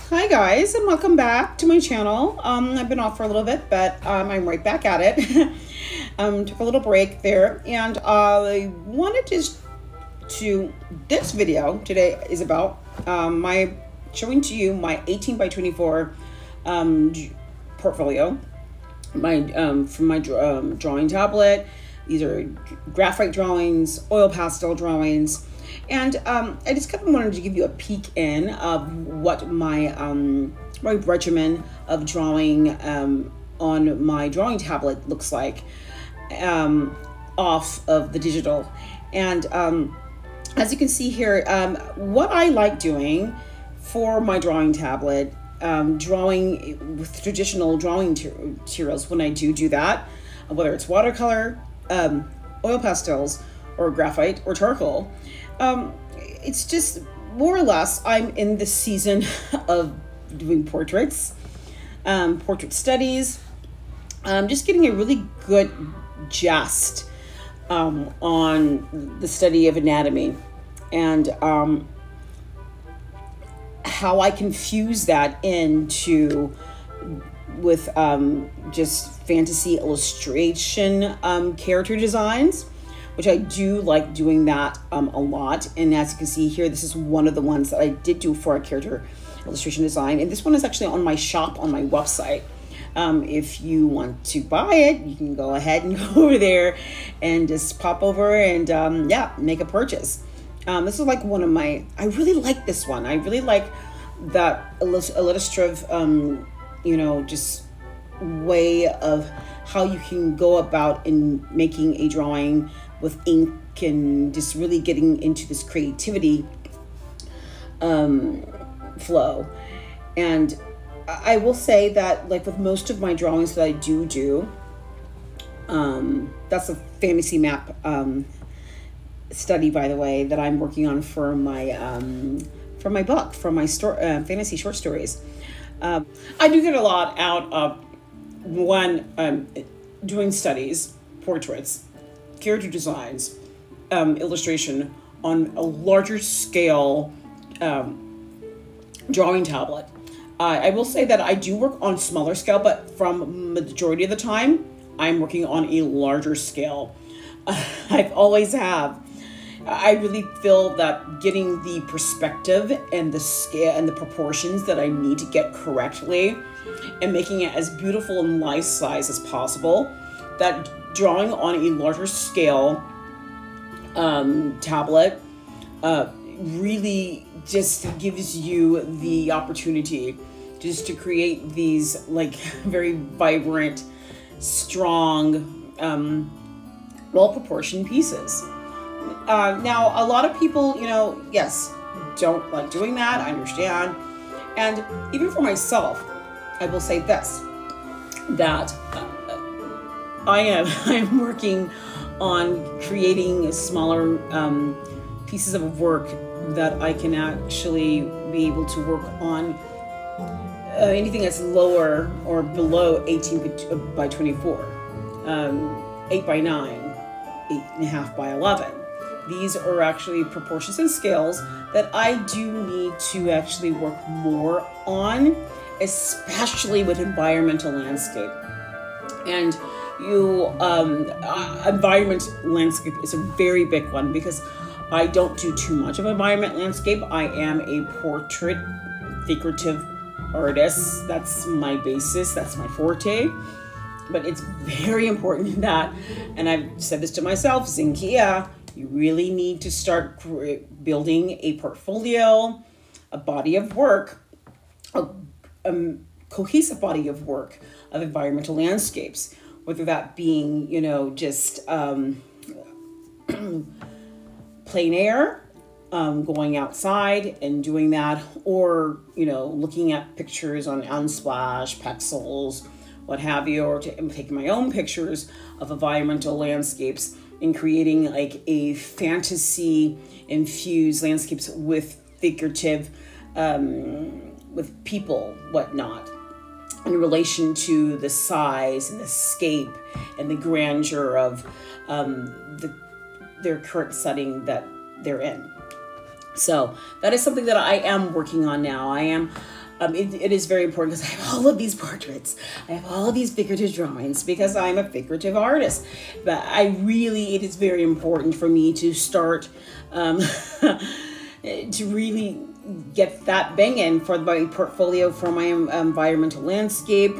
Hi guys, and welcome back to my channel. I've been off for a little bit, but I'm right back at it. Took a little break there, and I wanted to this video today is about showing to you my 18 by 24 portfolio, from my drawing tablet. These are graphite drawings, oil pastel drawings. And I just kind of wanted to give you a peek in of what my my regimen of drawing on my drawing tablet looks like off of the digital. And as you can see here, what I like doing for my drawing tablet, drawing with traditional drawing materials, when I do that, whether it's watercolor, oil pastels, or graphite or charcoal, it's just more or less I'm in the season of doing portraits, portrait studies, just getting a really good gist on the study of anatomy, and how I can fuse that into with just fantasy illustration character designs, which I do like doing that a lot. And as you can see here, this is one of the ones that I did do for a character illustration design. And this one is actually on my shop on my website. If you want to buy it, you can go ahead and go over there and just pop over and yeah, make a purchase. This is like one of my, I really like this one. I really like that illustrative, you know, just way of how you can go about in making a drawing with ink and just really getting into this creativity flow. And I will say that, like with most of my drawings that I do, that's a fantasy map study, by the way, that I'm working on for my book, for my fantasy short stories. I do get a lot out of doing studies, portraits, character designs, illustration on a larger scale drawing tablet. I will say that I do work on smaller scale, but from majority of the time, I'm working on a larger scale. I've always have. I really feel that getting the perspective and the scale and the proportions that I need to get correctly and making it as beautiful and life size as possible, that drawing on a larger scale tablet really just gives you the opportunity just to create these like very vibrant, strong, well-proportioned pieces. Now, a lot of people, you know, yes, don't like doing that. I understand. And even for myself, I will say this, that I'm working on creating smaller pieces of work that I can actually be able to work on anything that's lower or below 18 by 24, 8 by 9, 8.5 by 11. These are actually proportions and scales that I do need to actually work more on, especially with environmental landscape. And environment landscape is a very big one, because I don't do too much of environment landscape. I am a portrait figurative artist. That's my basis, that's my forte. But it's very important that, and I've said this to myself, Zenkiea, you really need to start building a portfolio, a body of work, a cohesive body of work of environmental landscapes, whether that being, you know, just plein air, going outside and doing that, or, you know, looking at pictures on Unsplash, Pexels, what have you, or taking my own pictures of environmental landscapes and creating like a fantasy infused landscapes with figurative, with people, whatnot, in relation to the size and the scape and the grandeur of their current setting that they're in. So that is something that I am working on now. I am it is very important because I have all of these portraits. I have all of these figurative drawings because I'm a figurative artist. But it is very important for me to start to really get that bang in for my portfolio, for my environmental landscape,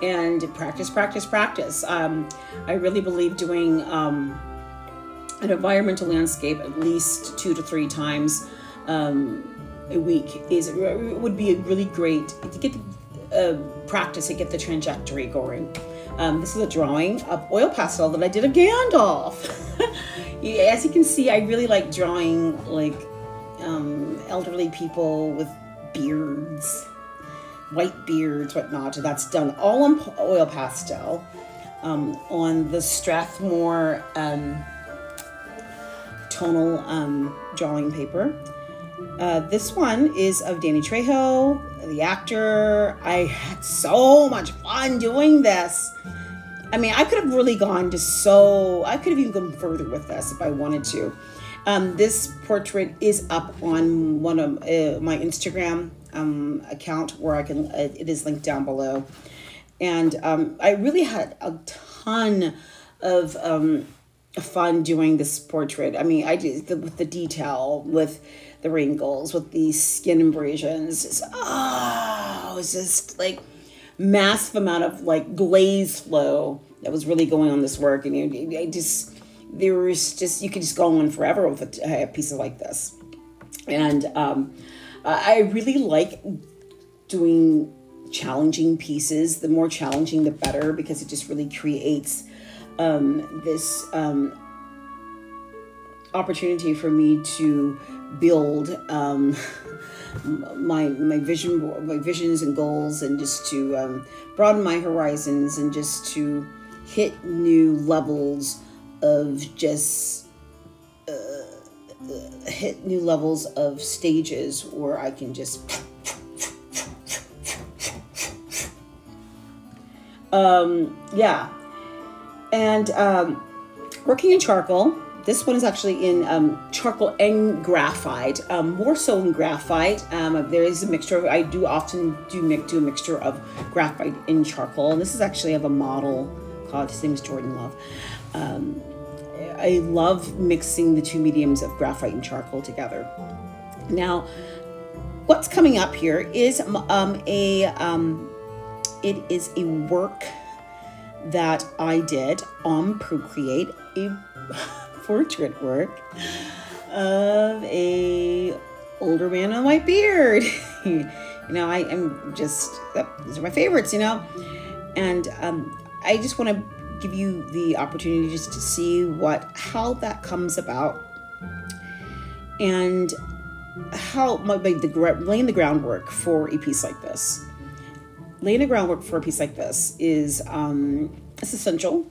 and practice, practice, practice. I really believe doing an environmental landscape at least 2 to 3 times a week would be a really great to get the practice, to get the trajectory going. This is a drawing of oil pastel that I did of Gandalf. As you can see, I really like drawing like elderly people with beards, white beards, whatnot. That's done all on oil pastel on the Strathmore tonal drawing paper. This one is of Danny Trejo, the actor. I had so much fun doing this. I mean, I could have really gone to I could have even gone further with this if I wanted to. This portrait is up on one of my Instagram account where I can, it is linked down below. And I really had a ton of fun doing this portrait. I mean, I did with the detail, with the wrinkles, with the skin abrasions. It was just like massive amount of like glaze flow that was really going on this work. And you could just go on forever with a piece like this. And I really like doing challenging pieces. The more challenging, the better, because it just really creates this opportunity for me to build my visions and goals, and just to broaden my horizons, and just to hit new levels of stages where I can just yeah. And working in charcoal. This one is actually in charcoal and graphite, more so in graphite. There is a mixture. I do often do a mixture of graphite and charcoal. And this is actually of a model called, his name is Jordan Love. I love mixing the two mediums of graphite and charcoal together. Now, what's coming up here is it is a work that I did on Procreate, a portrait work of a older man with a white beard. You know, I'm just, these are my favorites, you know. And I just want to give you the opportunity just to see how that comes about, and how laying the groundwork for a piece like this. Laying the groundwork for a piece like this is it's essential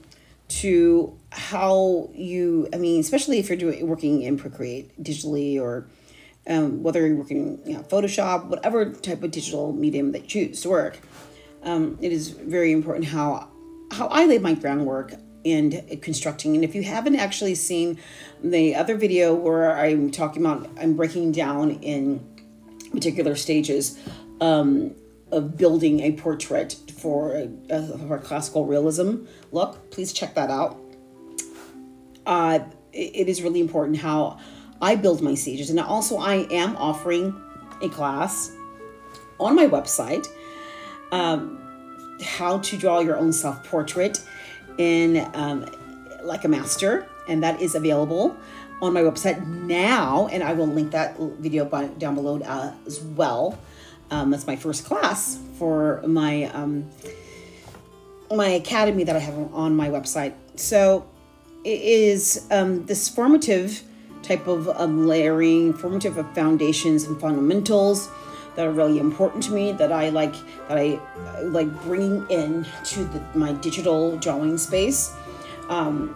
to how you, I mean, especially if you're working in Procreate digitally, or whether you're working, you know, Photoshop, whatever type of digital medium that you choose to work. It is very important how I laid my groundwork in constructing. And if you haven't actually seen the other video where I'm talking about, I'm breaking down in particular stages of building a portrait for a classical realism look, please check that out. It is really important how I build my stages. And also I am offering a class on my website, how to draw your own self-portrait in like a master, and that is available on my website now, and I will link that video down below as well. That's my first class for my my academy that I have on my website. So it is this formative type of layering, formative of foundations and fundamentals that are really important to me, that I like bringing in to my digital drawing space. I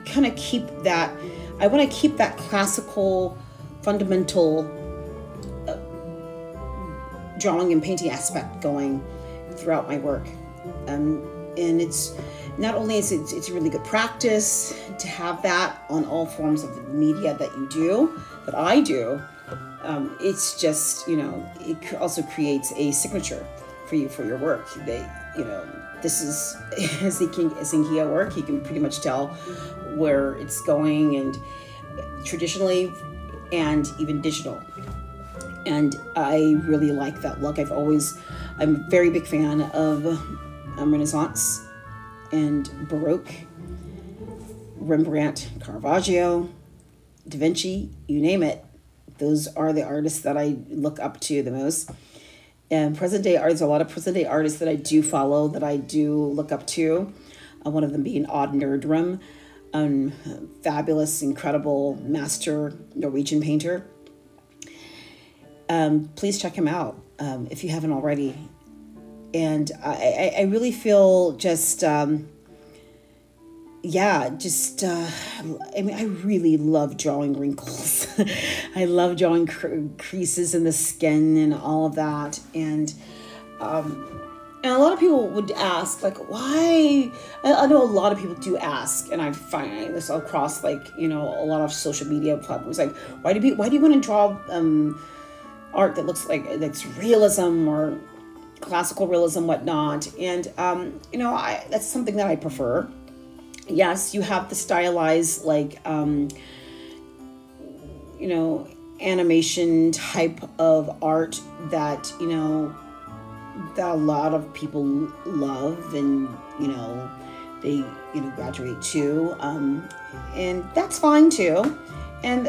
kind of keep that, I want to keep that classical fundamental drawing and painting aspect going throughout my work. And it's not only is it's a really good practice to have that on all forms of the media that you do, that I do, it's just, you know, it also creates a signature for you for your work. They, you know, this is Zenkiea work. You can pretty much tell where it's going, and traditionally and even digital. And I really like that look. I'm a very big fan of Renaissance and Baroque, Rembrandt, Caravaggio, Da Vinci, you name it. Those are the artists that I look up to the most. And present day artists, a lot of present day artists that I do follow, that I do look up to. One of them being Odd Nerdrum, fabulous, incredible master Norwegian painter. Please check him out if you haven't already. And I really feel just, I mean, I really love drawing wrinkles. I love drawing creases in the skin and all of that. And a lot of people would ask, like, why? I know a lot of people do ask, and I find this across, like, you know, a lot of social media platforms, like, why do you want to draw art that looks like that's realism or classical realism, whatnot? And you know, that's something that I prefer. Yes, you have the stylized, like, you know, animation type of art that, you know, that a lot of people love, and, you know, they, you know, graduate to, and that's fine too. And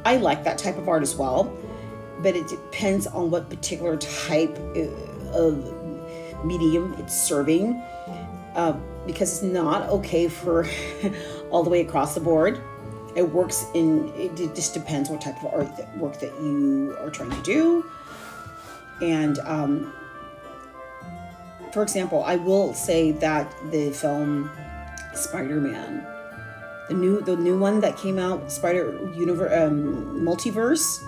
I like that type of art as well, but it depends on what particular type of medium it's serving, because it's not okay for all the way across the board. It just depends what type of work that you are trying to do. And for example, I will say that the film Spider-Man, the new one that came out, Multiverse.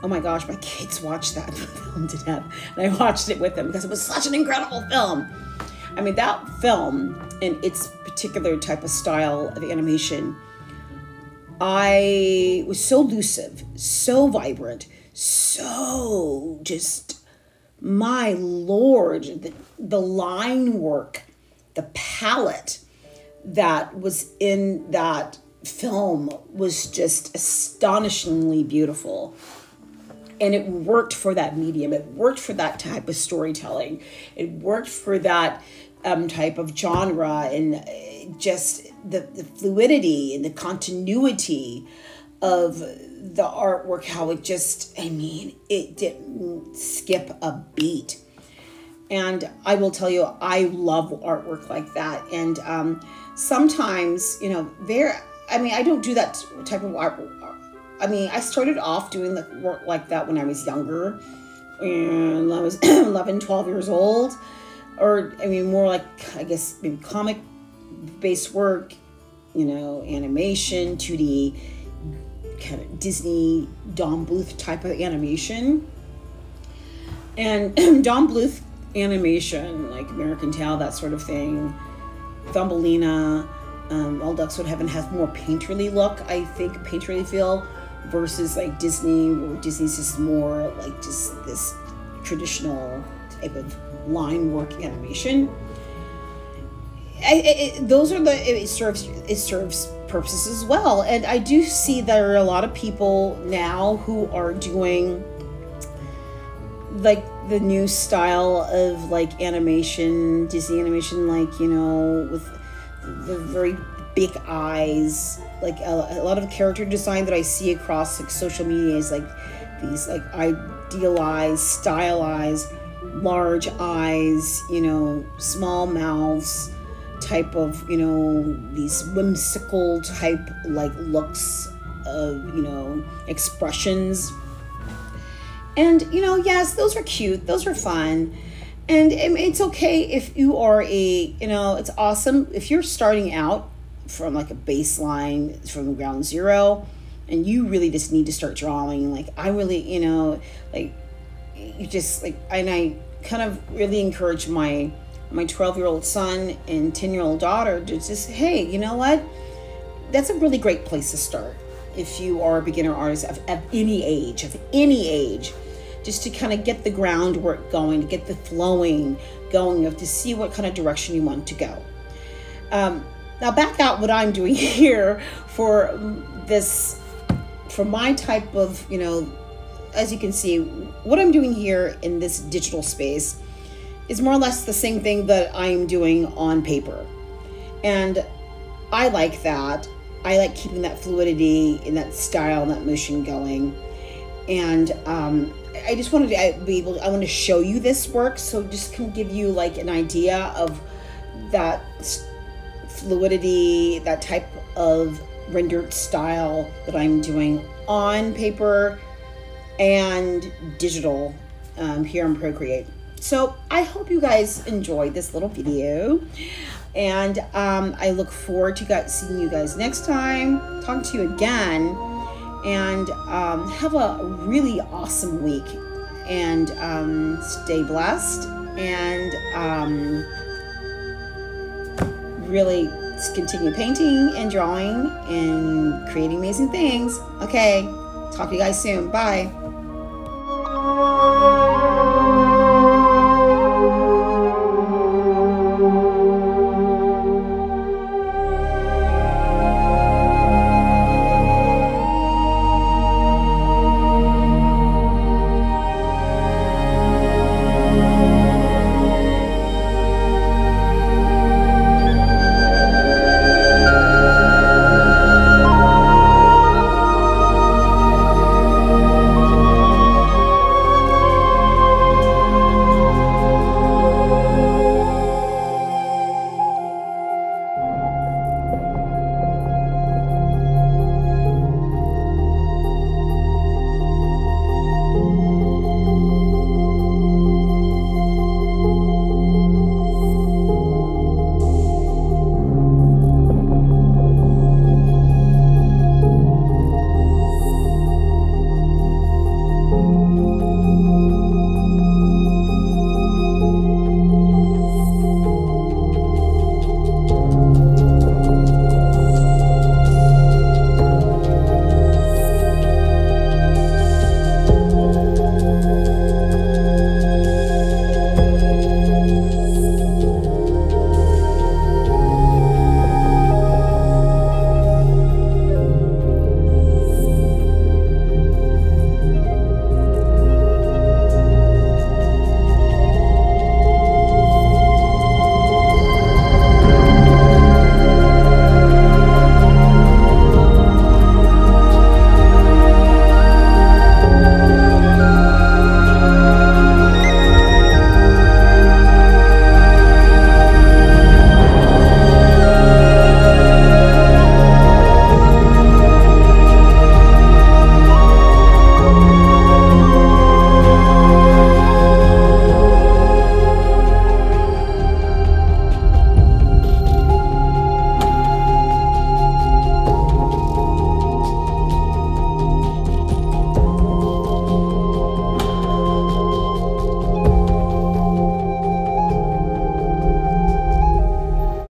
Oh my gosh, my kids watched that film to death, and I watched it with them because it was such an incredible film. I mean, that film and its particular type of style of animation, I was so elusive, so vibrant, so just, my Lord, the line work, the palette that was in that film was just astonishingly beautiful. And it worked for that medium. It worked for that type of storytelling. It worked for that type of genre, and just the fluidity and the continuity of the artwork, how it just, I mean, it didn't skip a beat. And I will tell you, I love artwork like that. And sometimes, you know, I don't do that type of artwork. I mean, I started off doing the work like that when I was younger, and I was 11, 12 years old, or, I mean, more like, I guess, maybe comic-based work, you know, animation, 2D, kind of Disney, Don Bluth type of animation. And Don Bluth animation, like American Tail, that sort of thing, Thumbelina, All Ducks Would Heaven, has more painterly look, I think, painterly feel, versus like Disney, where Disney's just more like just this traditional type of line work animation. It serves purposes as well. And I do see there are a lot of people now who are doing like the new style of like animation, Disney animation, like, you know, with the very big eyes, like a lot of character design that I see across like social media is like these like idealized, stylized, large eyes, you know, small mouths type of, you know, these whimsical type like looks of, you know, expressions. And, you know, yes, those are cute, those are fun. And it's okay if you are you know, it's awesome if you're starting out from like a baseline, from ground zero, and you really just need to start drawing. Like, I really, you know, like, you just like, and I kind of really encourage my 12-year-old son and 10-year-old daughter to just, hey, you know what? That's a really great place to start. if you are a beginner artist of any age, just to kind of get the groundwork going, to get the flowing going, to see what kind of direction you want to go. Now back out what I'm doing here for this, for my type of, you know, as you can see, what I'm doing here in this digital space is more or less the same thing that I'm doing on paper. And I like that. I like keeping that fluidity and that style and that motion going. And I just wanted to be able, I want to show you this work. So just can give you like an idea of that fluidity, that type of rendered style that I'm doing on paper and digital here in Procreate. So I hope you guys enjoyed this little video, and I look forward to seeing you guys next time, talk to you again, and have a really awesome week, and stay blessed, and really continue painting and drawing and creating amazing things. Okay, talk to you guys soon. Bye.